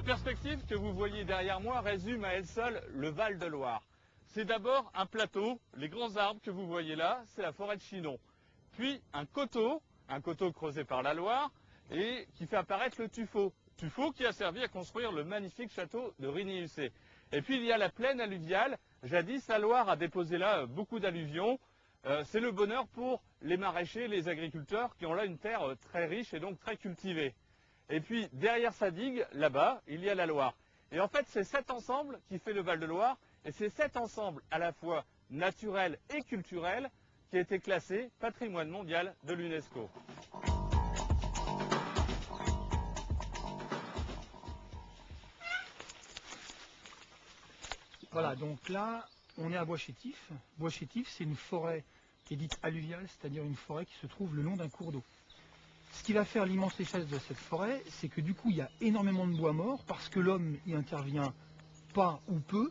perspective que vous voyez derrière moi résume à elle seule le Val-de-Loire. C'est d'abord un plateau, les grands arbres que vous voyez là, c'est la forêt de Chinon. Puis un coteau creusé par la Loire et qui fait apparaître le tuffeau. Tuffeau qui a servi à construire le magnifique château de Rigny-Hussé. Et puis il y a la plaine alluviale. Jadis, la Loire a déposé là beaucoup d'alluvions. C'est le bonheur pour les maraîchers, les agriculteurs qui ont là une terre très riche et donc très cultivée. Et puis derrière sa digue, là-bas, il y a la Loire. Et en fait, c'est cet ensemble qui fait le Val-de-Loire. Et c'est cet ensemble à la fois naturel et culturel qui a été classé patrimoine mondial de l'UNESCO. Voilà, donc là, on est à Bois-Chétif. Bois-Chétif, c'est une forêt qui est dite alluviale, c'est-à-dire une forêt qui se trouve le long d'un cours d'eau. Ce qui va faire l'immense richesse de cette forêt, c'est que du coup, il y a énormément de bois mort parce que l'homme y intervient pas ou peu,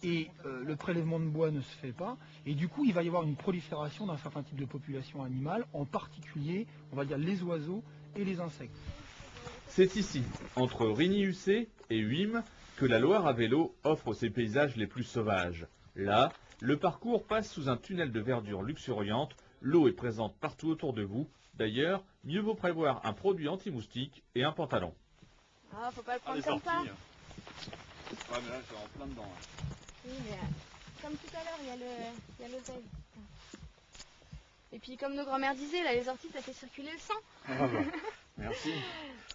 et le prélèvement de bois ne se fait pas, et du coup il va y avoir une prolifération d'un certain type de population animale, en particulier, on va dire, les oiseaux et les insectes. C'est ici, entre Rigny-Hussé et Huim, que la Loire à vélo offre ses paysages les plus sauvages. Là, le parcours passe sous un tunnel de verdure luxuriante, l'eau est présente partout autour de vous. D'ailleurs, mieux vaut prévoir un produit anti-moustique et un pantalon. Ah, faut pas le prendre comme ça. Ouais, mais là, je suis en plein dedans. Hein. Oui, mais comme tout à l'heure, il y a l'oseille. Et puis, comme nos grands-mères disaient, là, les orties, ça fait circuler le sang. Ah bah, merci.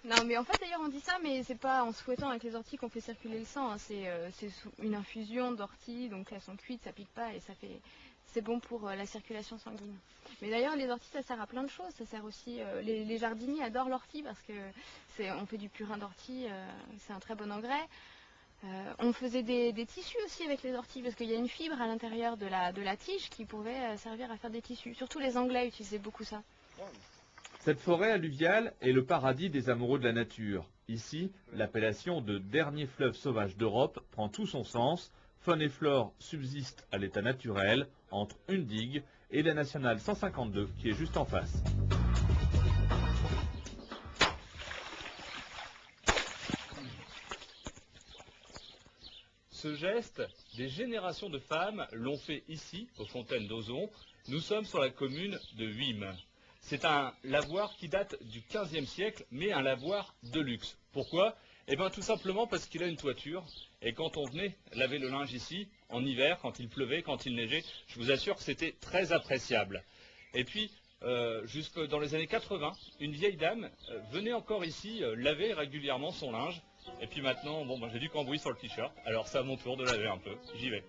Non, mais en fait, d'ailleurs, on dit ça, mais c'est pas en se fouettant avec les orties qu'on fait circuler le sang. Hein. C'est une infusion d'orties, donc elles sont cuites, ça pique pas et ça fait. C'est bon pour la circulation sanguine. Mais d'ailleurs, les orties, ça sert à plein de choses. Ça sert aussi. Les jardiniers adorent l'ortie parce que on fait du purin d'ortie. C'est un très bon engrais. On faisait des tissus aussi avec les orties parce qu'il y a une fibre à l'intérieur de la tige qui pouvait servir à faire des tissus. Surtout les Anglais utilisaient beaucoup ça. Cette forêt alluviale est le paradis des amoureux de la nature. Ici, l'appellation de dernier fleuve sauvage d'Europe prend tout son sens. Faune et flore subsistent à l'état naturel entre une digue et la nationale 152 qui est juste en face. Ce geste, des générations de femmes l'ont fait ici, aux fontaines d'Ozon. Nous sommes sur la commune de Huim. C'est un lavoir qui date du XVe siècle, mais un lavoir de luxe. Pourquoi? Eh bien tout simplement parce qu'il a une toiture. Et quand on venait laver le linge ici, en hiver, quand il pleuvait, quand il neigeait, je vous assure que c'était très appréciable. Et puis, jusque dans les années 80, une vieille dame venait encore ici laver régulièrement son linge. Et puis maintenant, bon, j'ai du cambouis sur le t-shirt, alors c'est à mon tour de laver un peu. J'y vais.